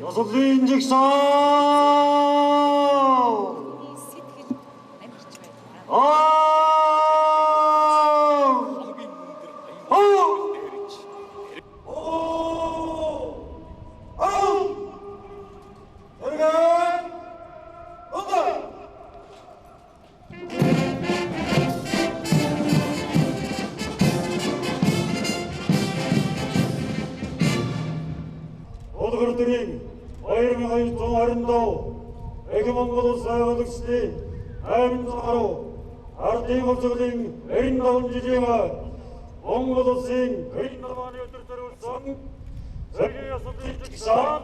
Ёслолын жигсаа. Улгэрдэрийн 2025 Эгэ Монгол Улс байгуулагчдын 86 гаруй ардын хувьцаглалын 95 жилийн Монгол Улсын гэрэл норманы өдөр төрүүлсэн зөвлөлийн ёслолын жигсаан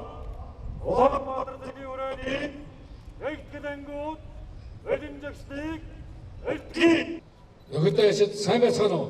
Улаанбаатар цэгийн өрөөний эгдэн ангууд Велинжагсдыг элтгэе. Нөхөдөө сайн байцгаана уу?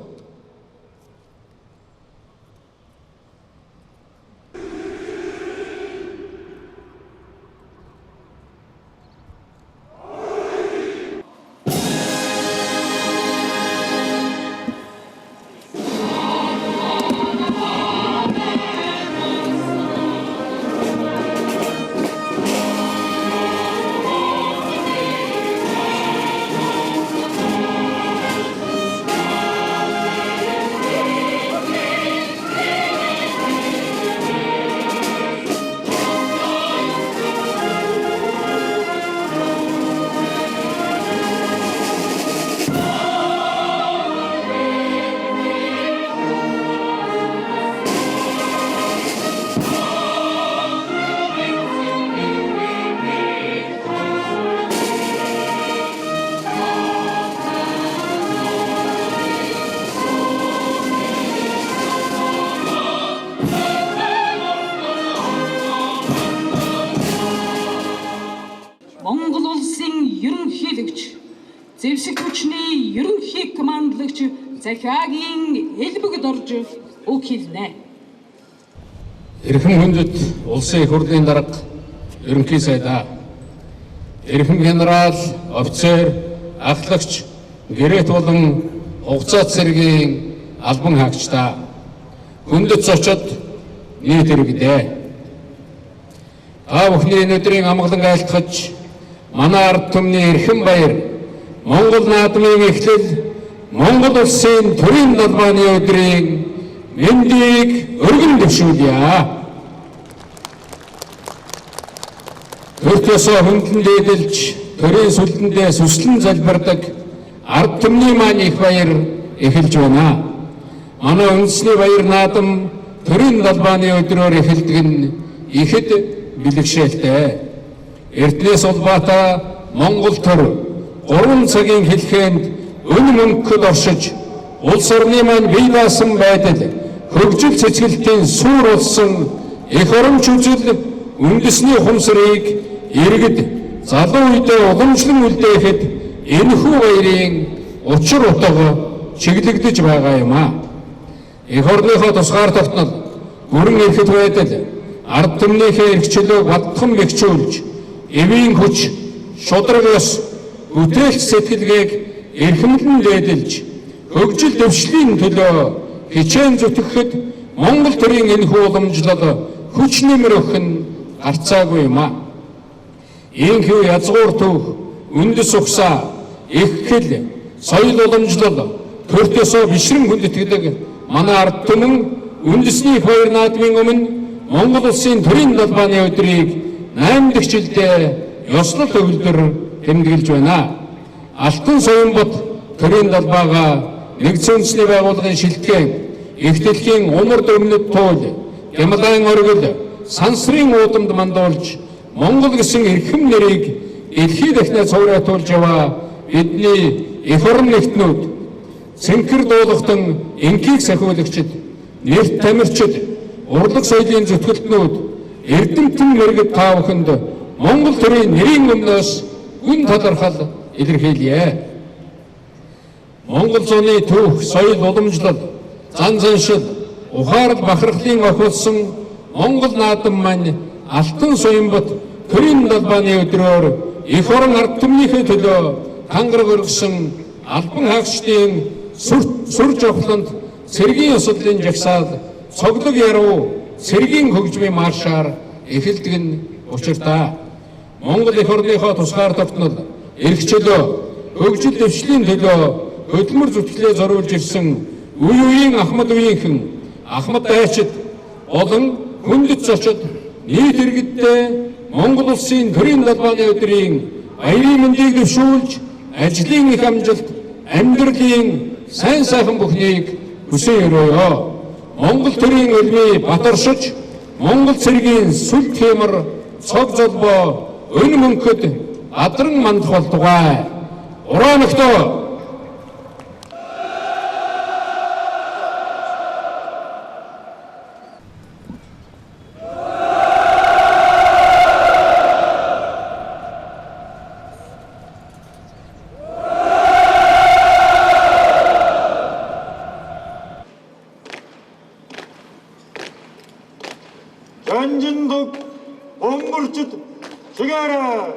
Монгол Улсын ерөнхийлөгч, зэвсэг хүчний ерөнхий командлагч захиагийн элбэгд орж үг хэлнэ. Эрхэм хүндэт улсын их хурлын дарга ерөнхий сайдаа, эрхэм генерал, офицер, ахлагч, гэрээт болон хугацаа цэргийн албан хаагчдаа, хүндэт зочид нийт иргэдээ. Та бүхний өнөөдрийн амгалан айлтгаж манай ард түмний эрхэм баяр, Монгол наадмын эхлэл, Монгол Улсын төрийн далбааны өдрийн мэндийг өргөн дэвшүүлье. Төрт ёсоо хөндлөн дээдэлж, төрийн сүлдэндээ сүслэн залбирдаг ард түмний маань их баяр эхэлж байна. Манай үндэсний баяр наадам төрийн далбааны өдрөөр эхэлдэг нь ихэд бэлэгшээлтэй. Эрдэнэс улбаатай Монгол төр 3 цагийн хэлхээнд өн мөнхөд оршиж, улс орны маань бие даасан байдал, хөгжил цэцгэлтийн суур болсон эх оромч үзэл үндэсний ухамсарыг иргэд залуу үедээ уламжлан үлдээхэд энэхүү баярын учир утга чиглэгдэж байгаа юм а. Эх орныхоо тусгаар тогтнол, бүрэн эрхэт байдал, ард түмнийхээ эрхчлөөг баттхан бэхжүүлж, эвийн хүч, шудраг ёс, бүтээлч сэтгэлгээг эрхэмлэн дээдэлж, хөгжил дэвшлийн төлөө хичээн зүтгэхэд Монгол төрийн энэхүү уламжлал хүч нэмэр өгөх нь гарцаагүй юм а. Ийхүү язгуур төв, үндэс угсаа, их хэл, соёл уламжлал, төрт ёсоо бишрэн хүндэтгэдэг манай ард түмэн үндэсний баяр наадмын өмнө Монгол Улсын төрийн далбааны өдрийг 8 дахь жилдээ ёслол төвлөр тэмдэглэж байна. Алтан Соёнбот төрийн далбаага нэгдсэн үндэсний байгууллагын шилтгэн, их дэлхийн умар дөмнөд туул, Гямалайн оргил, сансрын уудамд мандуулж Монгол гэсэн эрхэм нэрийг дэлхий дахинаа цуврайтуулж яваа бидний эх орон нэгтнүүд, цэнхэр дуулахтан энхийг сахиулагчид, нэрт тамирчид, урлаг соёлын зүтгэлтнүүд, эрдэмтэн мэргэд та бүхэнд Монгол төрийн нэрийн өмнөөс гүн талархал илэрхийлье. Монгол зууны түүх, соёл уламжлал, зан заншил, ухаарал бахархлын охилсон Монгол наадам маань Алтан Соёнбот төрийн далбааны өдрөөр эх орон ард түмнийхээ төлөө тангараг өргөсөн албан хаагчдын сүр жавхланд цэргийн ёслолын жагсаал, цоглог яруу, цэргийн хөгжмийн маршаар эхэлдэг нь учиртаа. Монгол эх орныхоо тусгаар тогтнол, эрх чөлөө, хөгжил дэвшлийн төлөө хөдөлмөр зүтгэлээ зориулж ирсэн үе үеийн Ахмад үеийнхэн, Ахмад дайчид болон хүндэт зочид нийт иргэддээ Монгол улсын төрийн далбааны өдрийн баярын мэндийг дэвшүүлж, ажлын их амжилт, амьдралын сайн сайхан бүхнийг хүсэн өрөөё. Монгол төрийн улмыг батаршиж, Монгол цэргийн сүл хэмэр цог золбоо өн мөнхөд адран мандах болтугай. Ураанагтаа 전진독 본물짓 죽여라.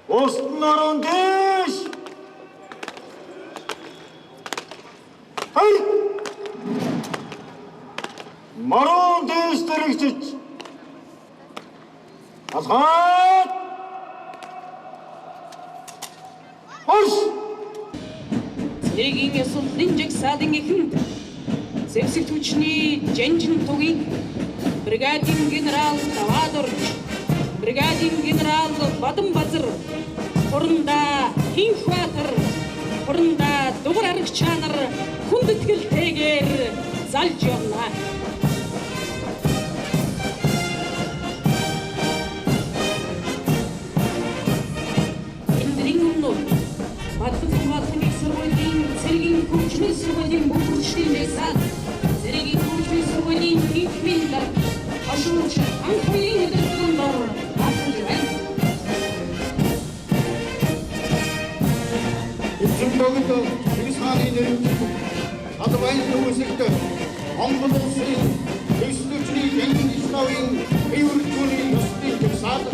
오스나론 대시. 하이. 마론 대시 때리기. 아삭. 호시. Цэргийн ёслолын жагсаадын эхэнд зэвсэг түвшний Жанжин тугийг бригадын генерал Даваадорж, бригадын генерал Баданбазар, хуранда Хинхбаатар, хуранда Дугар Аргачаа нар хүндэтгэлтэйгээр залж явна. Эндрийн өмнө Батлан хамгаалалтын их сургуулийн цэргийн хөгжмийн сургуулийн бүх хүчний нэгсаад цэргийн хөгжмийн сургуулийн хэмжээнд хашууч анхны өдрөөр батлж байна. Эцэг Христианы нэрээр адвайн хүмүүсэд Монгол улсын төслөчний Жанжин Исравийн хэврэгчүүний ёслолын жагсаал,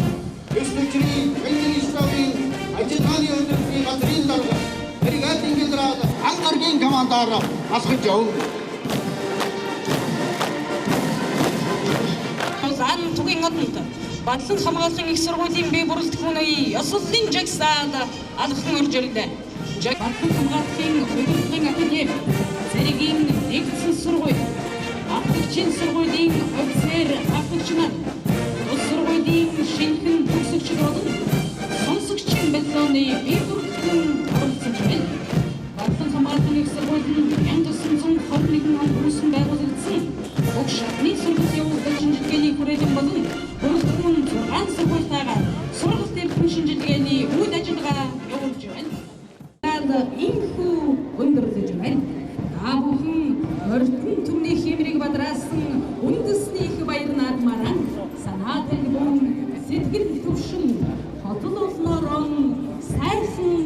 төслөчний Жанжин Исравийн ажиллагааны өдрийн газрын дарга бригадын генерал Ангаргийн командаар асгаж явна. Улаан тугийн одонд Батлан хамгаалалтын их сургуулийн бие бүрэлдэхүүний ёслолын жагсаал алхан орж ирлээ. Батлан хамгаалалтын хөдөлгөөний академи, цэргийн нэгдсэн сургууль, ахлагчийн сургуулийн офицер ахлагч нар, улс сургуулийн шинэхэн төгсөгчид болон сонсогчийн батальоны бие бүрэлдэхүүн оролцож байна. Батлан хамгаалалтын их сургуулийн 1921 онд үүсгэн байгуулагдсан уг шатны сургалт явуулдаг шинжилгээний хүрээлэн болон бүрэлдэхүүн 6 сургуультайгаар сургалт эрдэм шинжилгээний үйл ажиллагаа явуулж байна. Инхүү өндөрлөж байна. Та бүхэн ордон түмний хэмрийг бадраасан үндэсний их баяр наадмаараа санаа тавилбон сэтгэл төвшин хотол олноороо сайхан